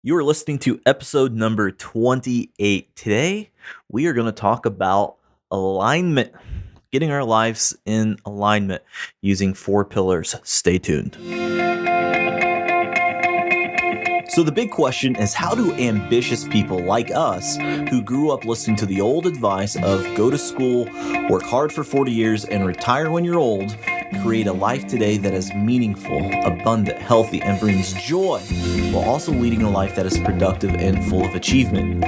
You are listening to episode number 28. Today, we are going to talk about alignment, getting our lives in alignment using 4 pillars. Stay tuned. So, the big question is, how do ambitious people like us, who grew up listening to the old advice of go to school, work hard for 40 years, and retire when you're old, create a life today that is meaningful, abundant, healthy, and brings joy, while also leading a life that is productive and full of achievement?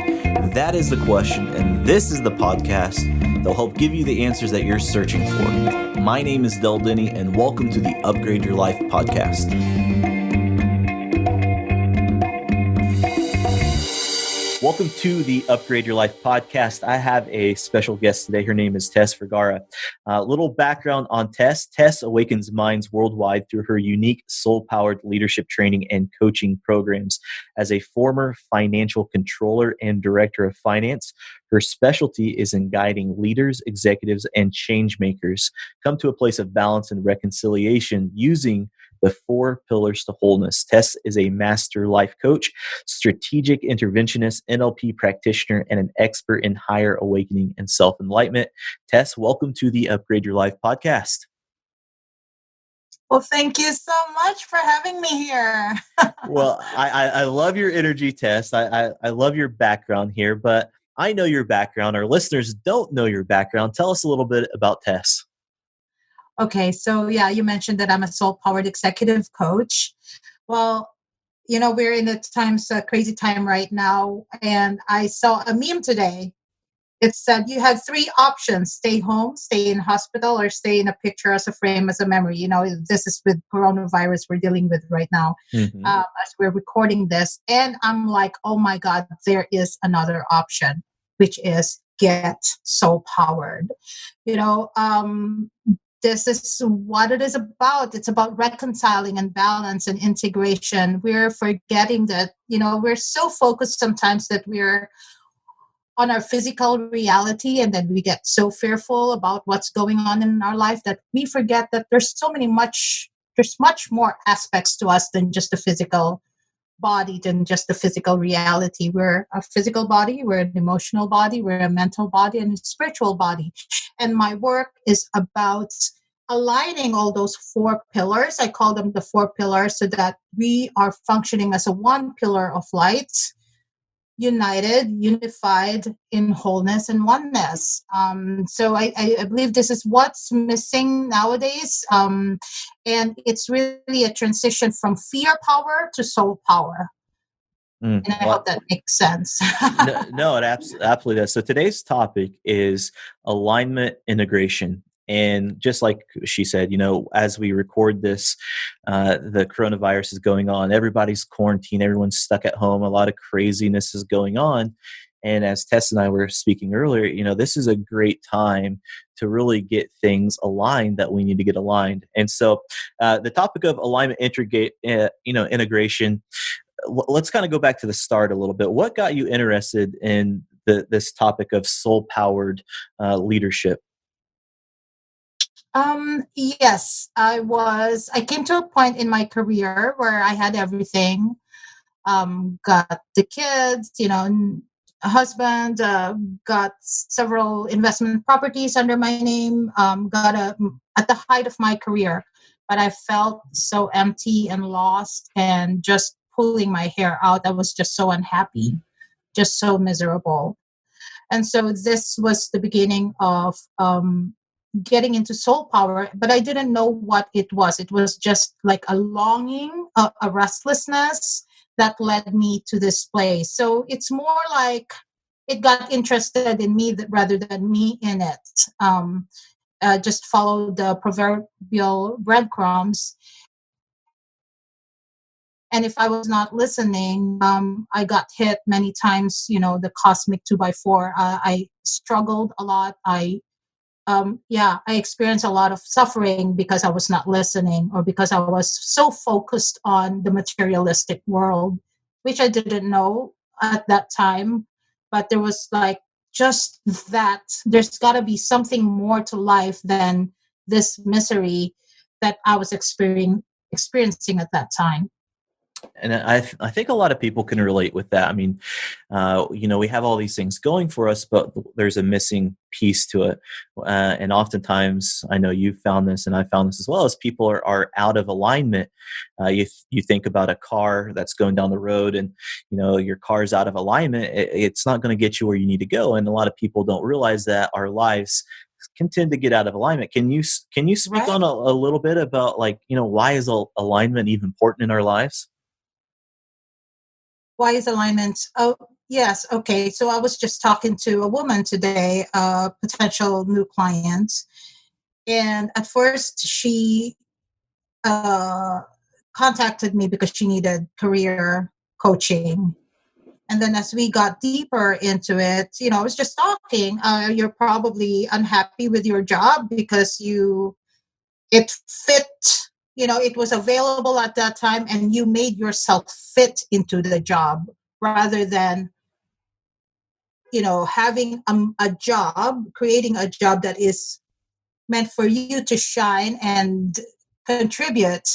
That is the question, and this is the podcast that will help give you the answers that you're searching for. My name is Del Denny, and welcome to the Upgrade Your Life podcast. Welcome to the Upgrade Your Life podcast. I have a special guest today. Her name is Tess Vergara. Little background on Tess. Tess awakens minds worldwide through her unique soul-powered leadership training and coaching programs. As a former financial controller and director of finance, her specialty is in guiding leaders, executives, and change makers come to a place of balance and reconciliation using the 4 pillars to wholeness. Tess is a master life coach, strategic interventionist, NLP practitioner, and an expert in higher awakening and self-enlightenment. Tess, welcome to the Upgrade Your Life podcast. Well, thank you so much for having me here. Well, I love your energy, Tess. I love your background here, but I know your background. Our listeners don't know your background. Tell us a little bit about Tess. Okay, so you mentioned that I'm a soul-powered executive coach. Well, we're in a crazy time right now, and I saw a meme today. It said you had 3 options: stay home, stay in hospital, or stay in a picture as a frame, as a memory. This is with coronavirus we're dealing with right now, as we're recording this. And I'm like, oh my God, there is another option, which is get soul-powered. This is what it is about. It's about reconciling and balance and integration. We're forgetting that, we're so focused sometimes that we're on our physical reality, and then we get so fearful about what's going on in our life that we forget that there's much more aspects to us than just the physical body, than just the physical reality. We're a physical body, we're an emotional body, we're a mental body, and a spiritual body. And my work is about aligning all those 4 pillars. I call them the 4 pillars, so that we are functioning as a one pillar of light, unified in wholeness and oneness. So I believe this is what's missing nowadays. And it's really a transition from fear power to soul power. And I hope that makes sense. No, it absolutely does. So today's topic is alignment integration. And just like she said, as we record this, the coronavirus is going on. Everybody's quarantined. Everyone's stuck at home. A lot of craziness is going on. And as Tess and I were speaking earlier, this is a great time to really get things aligned that we need to get aligned. And so the topic of alignment integration, let's kind of go back to the start a little bit. What got you interested in this topic of soul-powered leadership? Yes, I came to a point in my career where I had everything. Got the kids, a husband, got several investment properties under my name, at the height of my career. But I felt so empty and lost and just pulling my hair out. I was just so unhappy, just so miserable. And so this was the beginning of getting into soul power, but I didn't know what it was. It was just like a longing, a restlessness that led me to this place. So it's more like it got interested in me rather than me in it. Just follow the proverbial breadcrumbs. And if I was not listening, I got hit many times, the cosmic 2x4. I struggled a lot. I experienced a lot of suffering because I was not listening, or because I was so focused on the materialistic world, which I didn't know at that time. But there was just that there's got to be something more to life than this misery that I was experiencing at that time. And I think a lot of people can relate with that. I mean, we have all these things going for us, but there's a missing piece to it. And oftentimes, I know you've found this, and I found this as well, as people are out of alignment. You think about a car that's going down the road, and your car's out of alignment. It's not going to get you where you need to go. And a lot of people don't realize that our lives can tend to get out of alignment. Can you speak Right? on a little bit about, like, why is alignment even important in our lives? Why is alignment? Oh, yes. Okay. So I was just talking to a woman today, a potential new client. And at first, she uh, contacted me because she needed career coaching. And then as we got deeper into it, I was just talking. You're probably unhappy with your job because it fit, it was available at that time and you made yourself fit into the job rather than, having a job, creating a job that is meant for you to shine and contribute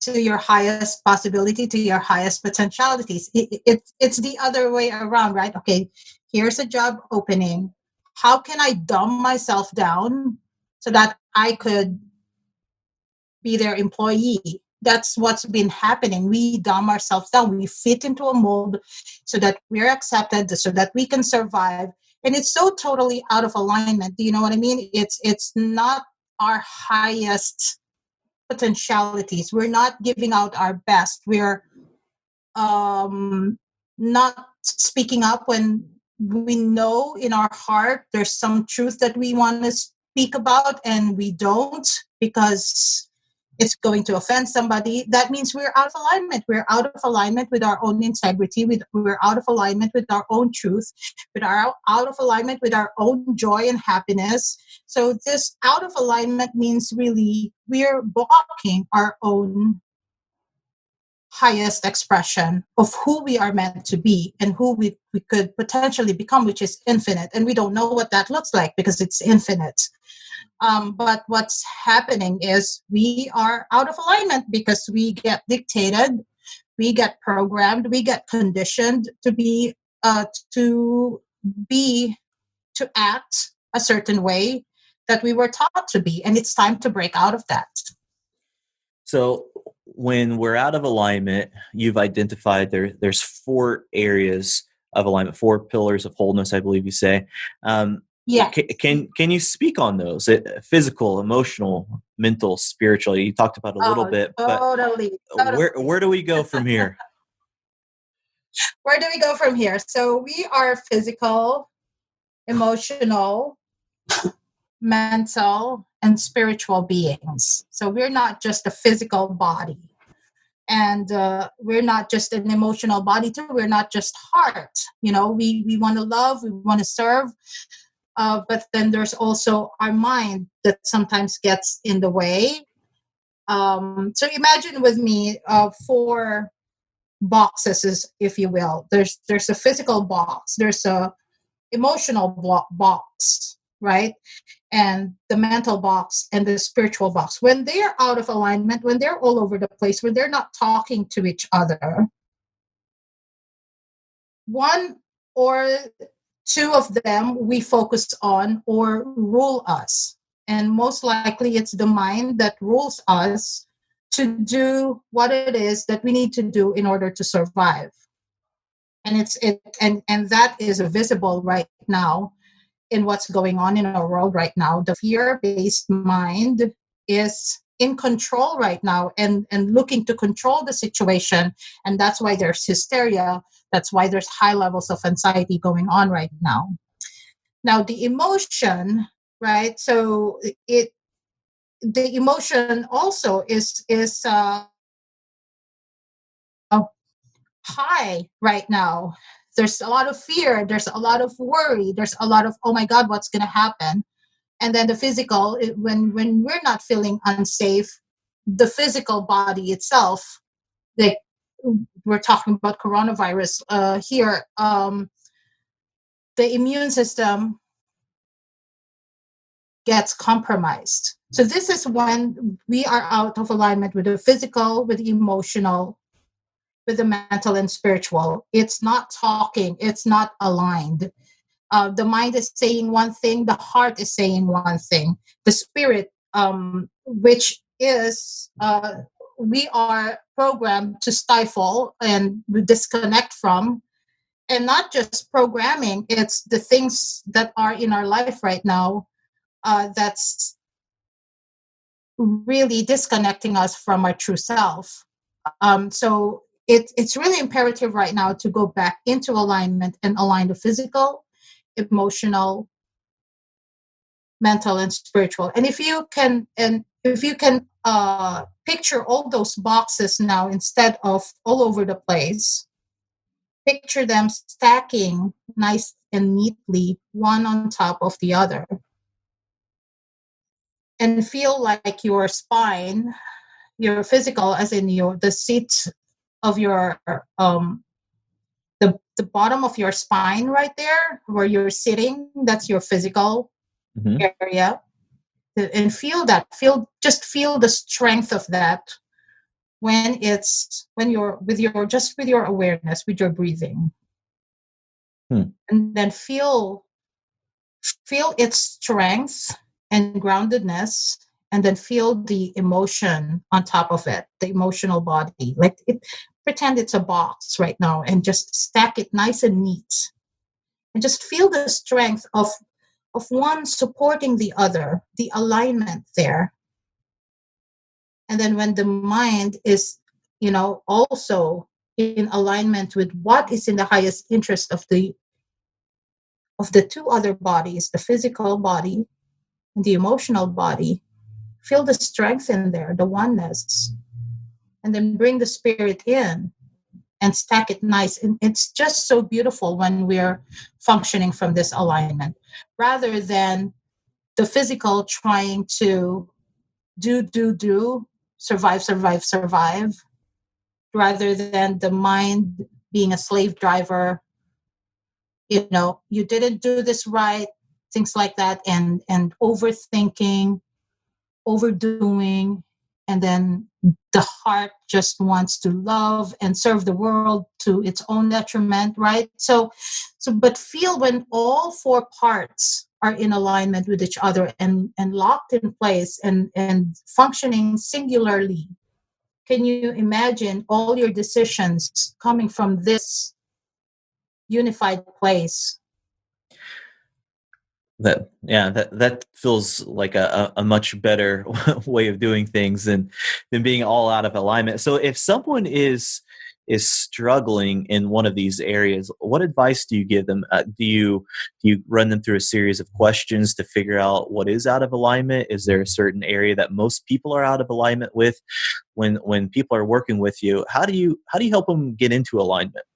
to your highest possibility, to your highest potentialities. It's the other way around, right? Okay, here's a job opening. How can I dumb myself down so that I could be their employee? That's what's been happening. We dumb ourselves down. We fit into a mold so that we're accepted, so that we can survive. And it's so totally out of alignment. Do you know what I mean? It's not our highest potentialities. We're not giving out our best. We're not speaking up when we know in our heart there's some truth that we want to speak about and we don't because it's going to offend somebody. That means we're out of alignment. We're out of alignment with our own integrity. We're out of alignment with our own truth. We're out of alignment with our own joy and happiness. So this out of alignment means really we're blocking our own highest expression of who we are meant to be and who we could potentially become, which is infinite. And we don't know what that looks like because it's infinite. But what's happening is we are out of alignment because we get dictated, we get programmed, we get conditioned to be, to act a certain way that we were taught to be. And it's time to break out of that. So when we're out of alignment, you've identified there's four areas of alignment, four pillars of wholeness, I believe you say. Yeah. Can you speak on those? Physical, emotional, mental, spiritual. You talked about a little Oh, bit, but totally. where do we go from here? Where do we go from here? So we are physical, emotional, mental, and spiritual beings. So we're not just a physical body. And we're not just an emotional body too. We're not just heart. We want to love, we want to serve, but then there's also our mind that sometimes gets in the way. So imagine with me four boxes, if you will. There's a physical box. There's a emotional box, right? And the mental box and the spiritual box. When they're out of alignment, when they're all over the place, when they're not talking to each other, one or two of them we focus on or rule us. And most likely it's the mind that rules us to do what it is that we need to do in order to survive. And that is visible right now in what's going on in our world right now. The fear-based mind is in control right now and looking to control the situation. And that's why there's hysteria. That's why there's high levels of anxiety going on right now. Now, the emotion, right? So the emotion also is high right now. There's a lot of fear. There's a lot of worry. There's a lot of, oh my God, what's going to happen? And then the physical, when we're not feeling unsafe, the physical body itself, like we're talking about coronavirus here, the immune system gets compromised. So this is when we are out of alignment with the physical, with the emotional, with the mental and spiritual. It's not talking, it's not aligned. The mind is saying one thing, the heart is saying one thing. The spirit, which is we are programmed to stifle and disconnect from, and not just programming, it's the things that are in our life right now that's really disconnecting us from our true self. So it's really imperative right now to go back into alignment and align the physical, emotional, mental, and spiritual. And if you can picture all those boxes now instead of all over the place, picture them stacking nice and neatly, one on top of the other, and feel like your spine, your physical, as in your the seat of your the bottom of your spine right there where you're sitting, that's your physical Mm-hmm. area. And feel that, feel the strength of that when you're with your awareness, with your breathing. Hmm. And then feel its strength and groundedness, and then feel the emotion on top of it, the emotional body. Like it, pretend it's a box right now and just stack it nice and neat. And just feel the strength of one supporting the other, the alignment there. And then when the mind is, also in alignment with what is in the highest interest of the two other bodies, the physical body and the emotional body, feel the strength in there, the oneness, and then bring the spirit in and stack it nice. And it's just so beautiful when we're functioning from this alignment, rather than the physical trying to do, survive, survive, survive, rather than the mind being a slave driver. You didn't do this right, things like that, and overthinking, overdoing, and then the heart just wants to love and serve the world to its own detriment, right? So but feel when all four parts are in alignment with each other and locked in place and functioning singularly. Can you imagine all your decisions coming from this unified place? That feels like a much better way of doing things than being all out of alignment. So if someone is struggling in one of these areas, what advice do you give them? Do you run them through a series of questions to figure out what is out of alignment? Is there a certain area that most people are out of alignment with? When people are working with you, how do you help them get into alignment?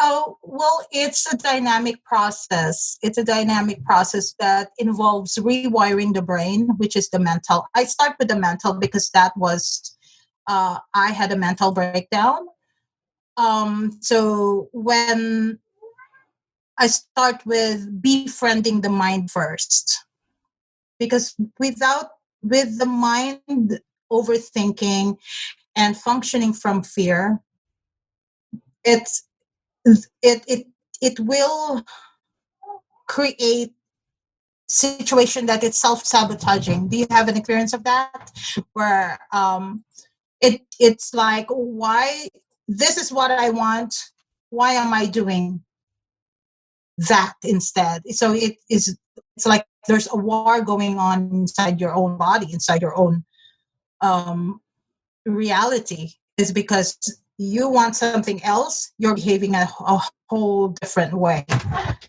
Oh, well, it's a dynamic process. It's a dynamic process that involves rewiring the brain, which is the mental. I start with the mental because that was, I had a mental breakdown. So when I start with befriending the mind first, because with the mind overthinking and functioning from fear, it's it it it will create situation that it's self-sabotaging. Do you have an experience of that, where it's like, why, this is what I want, why am I doing that instead? So it's like there's a war going on inside your own body, inside your own um reality, is because you want something else, you're behaving a whole different way.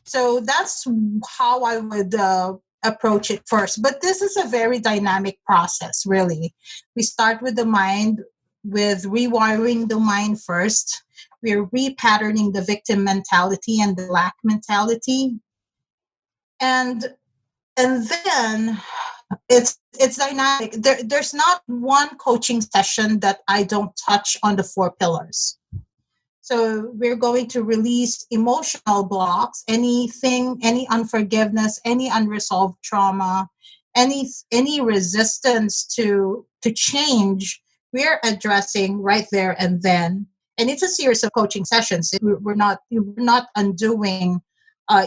So that's how I would approach it first. But this is a very dynamic process, really. We start with the mind, with rewiring the mind first. We're repatterning the victim mentality and the lack mentality. And then it's dynamic. There's not one coaching session that I don't touch on the four pillars. So we're going to release emotional blocks, anything, any unforgiveness, any unresolved trauma, any resistance to change we're addressing right there and then. And it's a series of coaching sessions. We're not undoing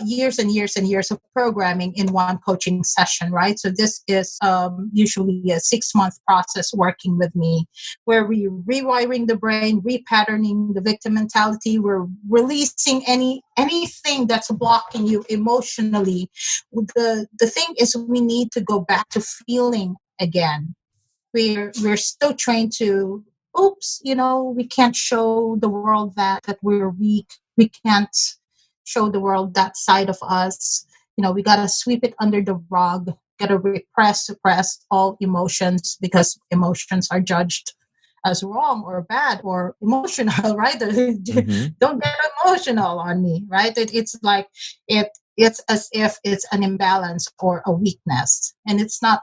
years and years and years of programming in one coaching session, right? So this is usually a 6-month process working with me, where we're rewiring the brain, repatterning the victim mentality. We're releasing anything that's blocking you emotionally. The thing is, we need to go back to feeling again. We're so trained to, oops, we can't show the world that we're weak. We can't show the world that side of us. We got to sweep it under the rug, got to suppress all emotions, because emotions are judged as wrong or bad or emotional, right? Mm-hmm. Don't get emotional on me, right? It's like it's as if it's an imbalance or a weakness, and it's not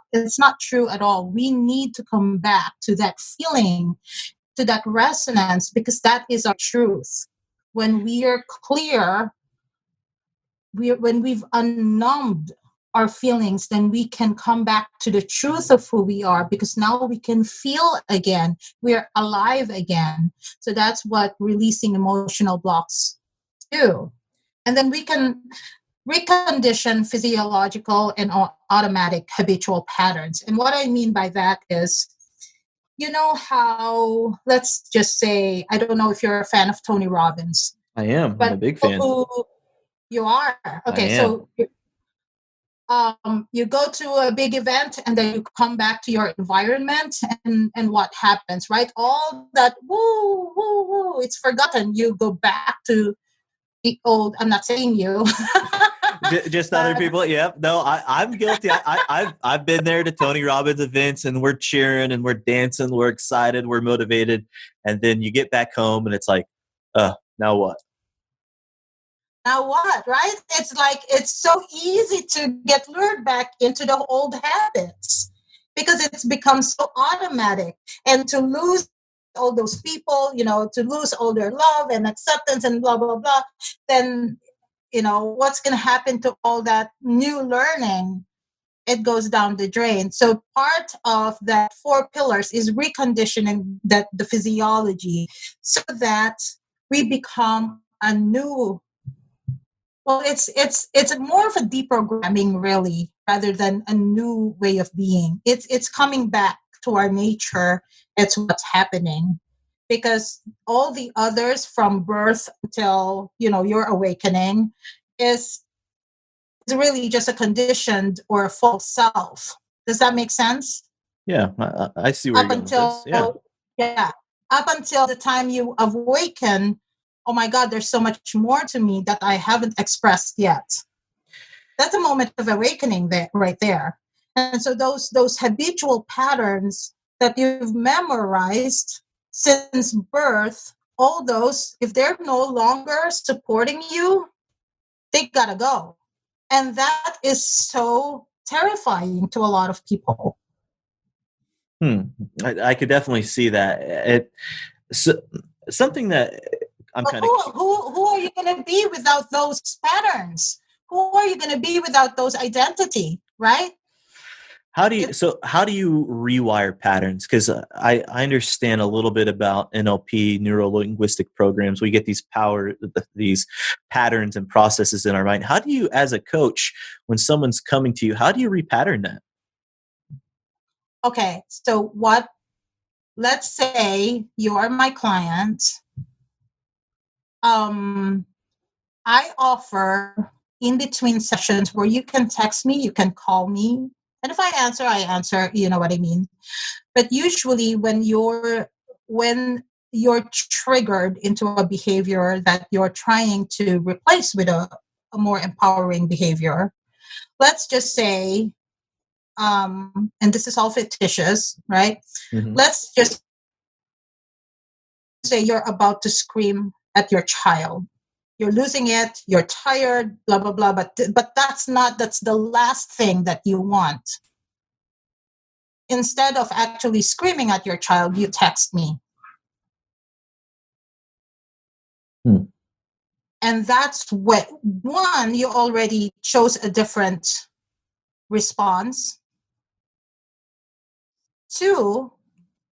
true at all. We need to come back to that feeling, to that resonance, because that is our truth. When we are clear, when we've unnumbed our feelings, then we can come back to the truth of who we are, because now we can feel again. We're alive again. So that's what releasing emotional blocks do. And then we can recondition physiological and automatic habitual patterns. And what I mean by that is, how, let's just say, I don't know if you're a fan of Tony Robbins, I am. I'm a but big people fan. who you are. I Okay, am. so you go to a big event and then you come back to your environment, and what happens, right? All that woo, woo, woo, it's forgotten. You go back to the old, I'm not saying you. Just other but people. Yep. No, I'm guilty. I've been there to Tony Robbins events, and we're cheering and we're dancing, we're excited, we're motivated, and then you get back home and it's like, now what? now what, right? It's like, it's so easy to get lured back into the old habits, because it's become so automatic. And to lose all those people, to lose all their love and acceptance and blah blah blah, then what's going to happen to all that new learning? It goes down the drain. So part of that 4 pillars is reconditioning that the physiology, so that we become a new, well, it's more of a deprogramming, really, rather than a new way of being. It's coming back to our nature. It's what's happening, because all the others from birth until your awakening is really just a conditioned or a false self. Does that make sense? Yeah, I see where you're Up going with this. Yeah. until, yeah, up until the time you awaken, oh my God, there's so much more to me that I haven't expressed yet. That's a moment of awakening there, right there. And so those habitual patterns that you've memorized since birth, all those, if they're no longer supporting you, they gotta go. And that is so terrifying to a lot of people. I could definitely see that. So, something that I'm But kind of who are you going to be without those patterns? Who are you going to be without those identity, right? It, how do you rewire patterns? Because I understand a little bit about NLP, neuro linguistic programs. We get these patterns and processes in our mind. How do you, as a coach, when someone's coming to you, how do you repattern that? okay, so let's say you are my client. I offer in between sessions where you can text me, you can call me. And if I answer, you know what I mean. But usually when you're triggered into a behavior that you're trying to replace with a more empowering behavior, let's just say, and this is all fictitious, right? Mm-hmm. Let's just say you're about to scream at your child. You're losing it, you're tired, blah blah blah, but that's the last thing that you want. Instead of actually screaming at your child, you text me. Hmm. And that's what, one, you already chose a different response. Two,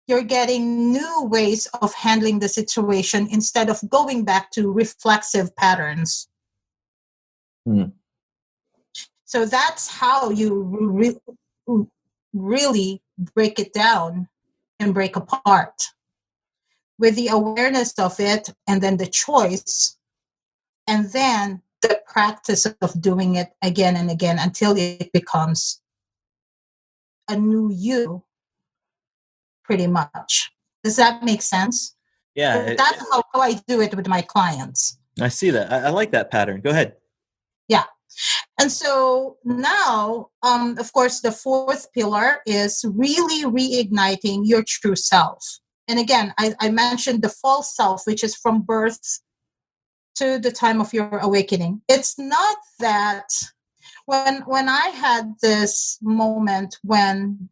you're getting new ways of handling the situation instead of going back to reflexive patterns. Mm. So that's how you really break it down and break apart with the awareness of it, and then the choice, and then the practice of doing it again and again until it becomes a new you, pretty much. Does that make sense? Yeah, But that's how I do it with my clients. I see that. I like that pattern. Go ahead. Yeah. And so now, of course, the fourth pillar is really reigniting your true self. And again, I mentioned the false self, which is from birth to the time of your awakening. It's not that when I had this moment when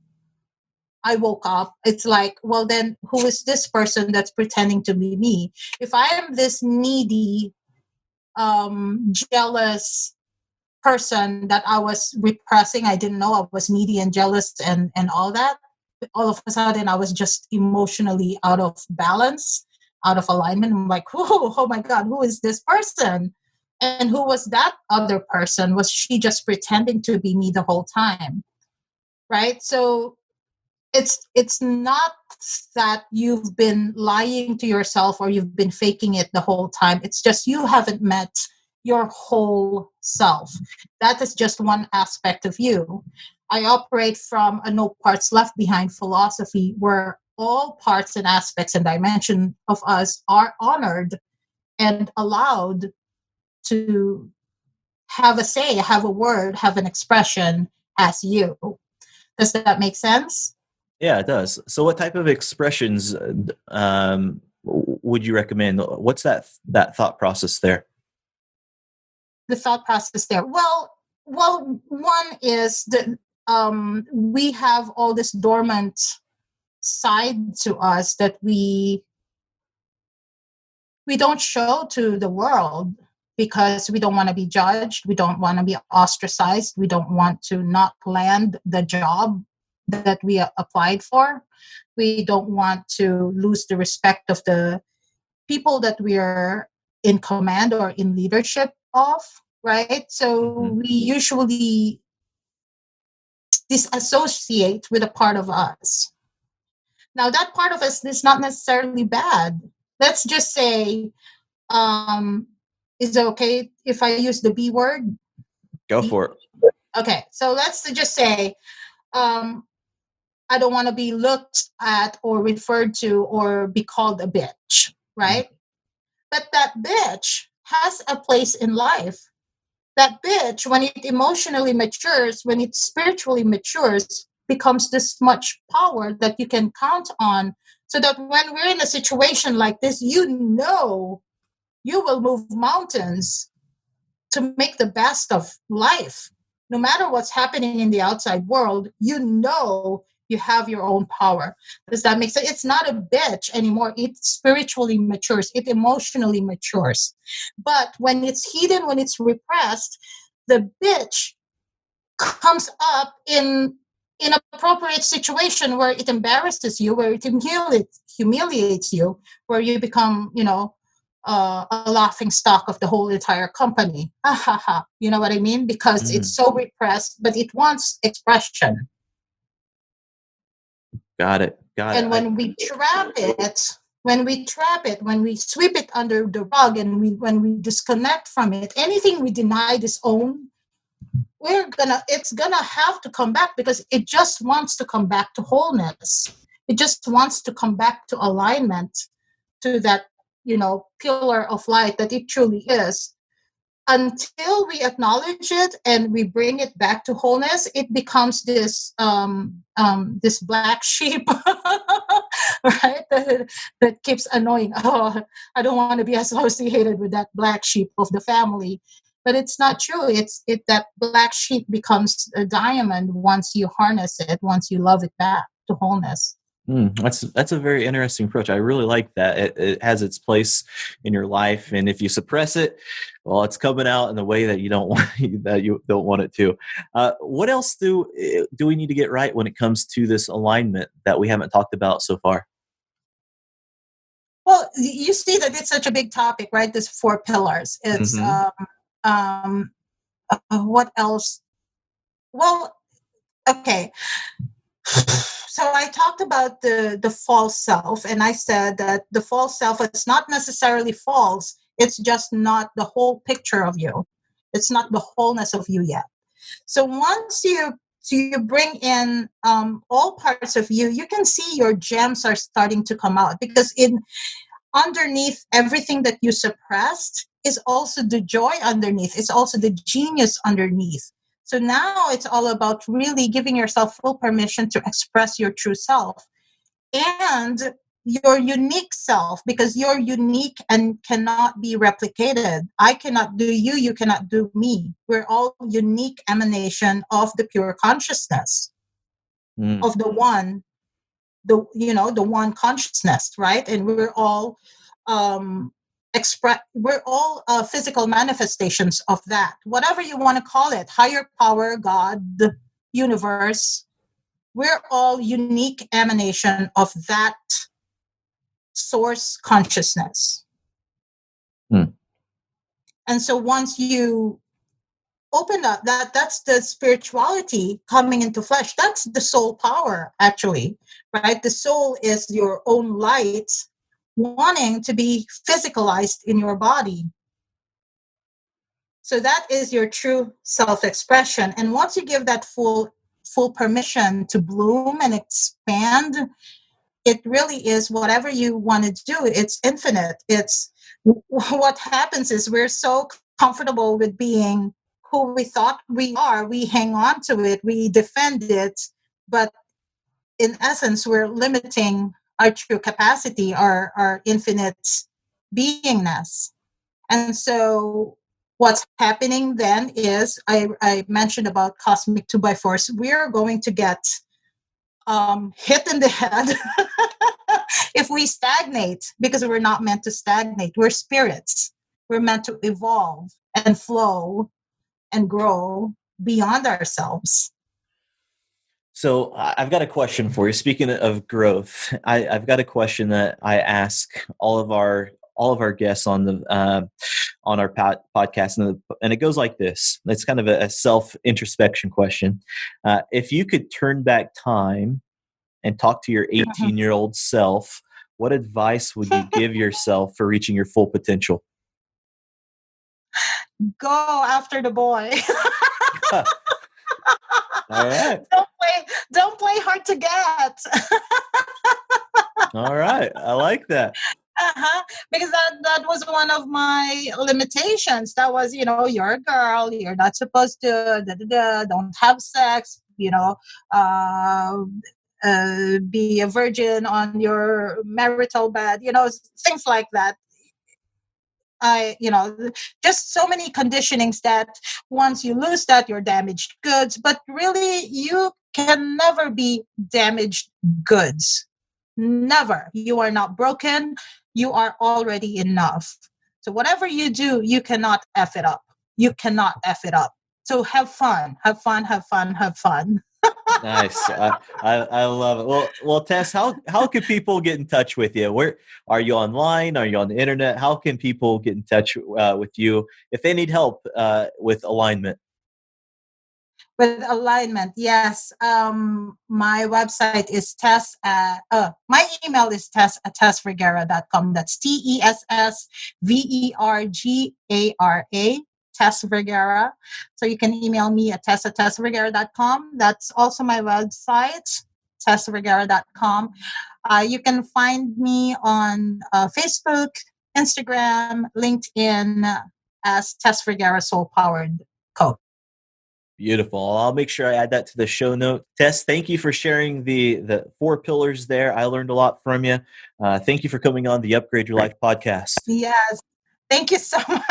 I woke up, it's like, well, then who is this person that's pretending to be me? If I am this needy, jealous person that I was repressing, I didn't know I was needy and jealous and all that. All of a sudden, I was just emotionally out of balance, out of alignment. I'm like, oh my God, who is this person? And who was that other person? Was she just pretending to be me the whole time? Right? So it's not that you've been lying to yourself or you've been faking it the whole time. It's just you haven't met your whole self. That is just one aspect of you. I operate from a no parts left behind philosophy where all parts and aspects and dimension of us are honored and allowed to have a say, have a word, have an expression as you. Does that make sense? Yeah, it does. So what type of expressions would you recommend? What's that thought process there? The thought process there. One is that we have all this dormant side to us that we don't show to the world because we don't want to be judged, we don't want to be ostracized, we don't want to not land the job that we applied for, we don't want to lose the respect of the people that we are in command or in leadership of, right? So Mm-hmm. we usually disassociate with a part of us. Now, that part of us is not necessarily bad. Let's just say, um, is it okay if I use the B word? Go for it. Okay, so let's just say, um, I don't want to be looked at or referred to or be called a bitch, right? But that bitch has a place in life. That bitch, when it emotionally matures, when it spiritually matures, becomes this much power that you can count on. So that when we're in a situation like this, you know you will move mountains to make the best of life. No matter what's happening in the outside world, you know you have your own power. Does that make sense? It's not a bitch anymore. It spiritually matures, it emotionally matures. But when it's hidden, when it's repressed, the bitch comes up in inappropriate situation where it embarrasses you, where it humiliates you, where you become, a laughing stock of the whole entire company. Ha ha ha. You know what I mean? Because it's Mm, so repressed, but it wants expression. got it. Got it. And when we sweep it under the rug, and when we disconnect from it, anything we deny this own, it's gonna have to come back because it just wants to come back to wholeness. It just wants to come back to alignment, to that, pillar of light that it truly is. Until we acknowledge it and we bring it back to wholeness, it becomes this black sheep, right? That keeps annoying. Oh, I don't want to be associated with that black sheep of the family. But it's not true. It that black sheep becomes a diamond once you harness it, once you love it back to wholeness. That's a very interesting approach. I really like that. It has its place in your life, and if you suppress it, well, it's coming out in the way that you don't want that you don't want it to. What else do we need to get right when it comes to this alignment that we haven't talked about so far? Well, you see that it's such a big topic, right? There's four pillars. It's Mm-hmm. um, what else? Well, okay. So I talked about the false self, and I said that the false self is not necessarily false. It's just not the whole picture of you. It's not the wholeness of you yet. So once you bring in all parts of you, you can see your gems are starting to come out, because in underneath everything that you suppressed is also the joy underneath. It's also the genius underneath. So now it's all about really giving yourself full permission to express your true self and your unique self, because you're unique and cannot be replicated. I cannot do you, you cannot do me. We're all unique emanation of the pure consciousness Mm. of the one, the one consciousness, right? And we're all we're all physical manifestations of that, whatever you want to call it, higher power, God, the universe. We're all unique emanation of that source consciousness. Mm. And so once you open up, that's the spirituality coming into flesh. That's the soul power, actually, right? The soul is your own light wanting to be physicalized in your body. So that is your true self-expression. And once you give that full permission to bloom and expand, it really is whatever you want to do. It's infinite. It's what happens is we're so comfortable with being who we thought we are. We hang on to it, we defend it, but in essence, we're limiting our true capacity, our infinite beingness. And so what's happening then is I mentioned about cosmic 2x4s. We're going to get hit in the head if we stagnate, because we're not meant to stagnate. We're spirits. We're meant to evolve and flow and grow beyond ourselves. So I've got a question for you. Speaking of growth, I've got a question that I ask all of our guests on our podcast, and it goes like this. It's kind of a self introspection question. If you could turn back time and talk to your 18-year-old self, what advice would you give yourself for reaching your full potential? Go after the boy. All right. Don't play hard to get. All right. I like that. Because that was one of my limitations. That was, you're a girl, you're not supposed to don't have sex, uh, be a virgin on your marital bed, things like that. I, just so many conditionings that once you lose that, you're damaged goods. But really, you can never be damaged goods. Never. You are not broken. You are already enough. So whatever you do, you cannot F it up. You cannot F it up. So have fun, have fun, have fun, have fun. Nice. I love it. Well, Tess, how can people get in touch with you? Where are you online? Are you on the internet? How can people get in touch with you if they need help with alignment? With alignment, yes. My website is my email is tess@tessvergara.com. That's TESSVERGARA, Tess Vergara. So you can email me at tess@tessvergara.com. That's also my website, tessvergara.com. You can find me on Facebook, Instagram, LinkedIn as Tess Vergara Soul Powered Coach. Beautiful. I'll make sure I add that to the show note. Tess, thank you for sharing the four pillars there. I learned a lot from you. Thank you for coming on the Upgrade Your Life podcast. Yes. Thank you so much.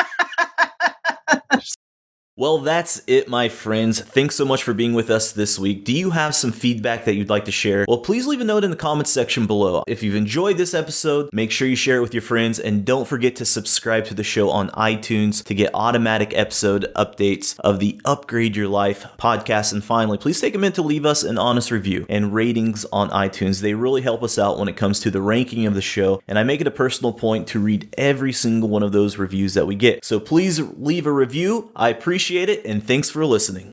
Well, that's it, my friends. Thanks so much for being with us this week. Do you have some feedback that you'd like to share? Well, please leave a note in the comments section below. If you've enjoyed this episode, make sure you share it with your friends, and don't forget to subscribe to the show on iTunes to get automatic episode updates of the Upgrade Your Life podcast. And finally, please take a minute to leave us an honest review and ratings on iTunes. They really help us out when it comes to the ranking of the show, and I make it a personal point to read every single one of those reviews that we get. So please leave a review. I appreciate it, and thanks for listening.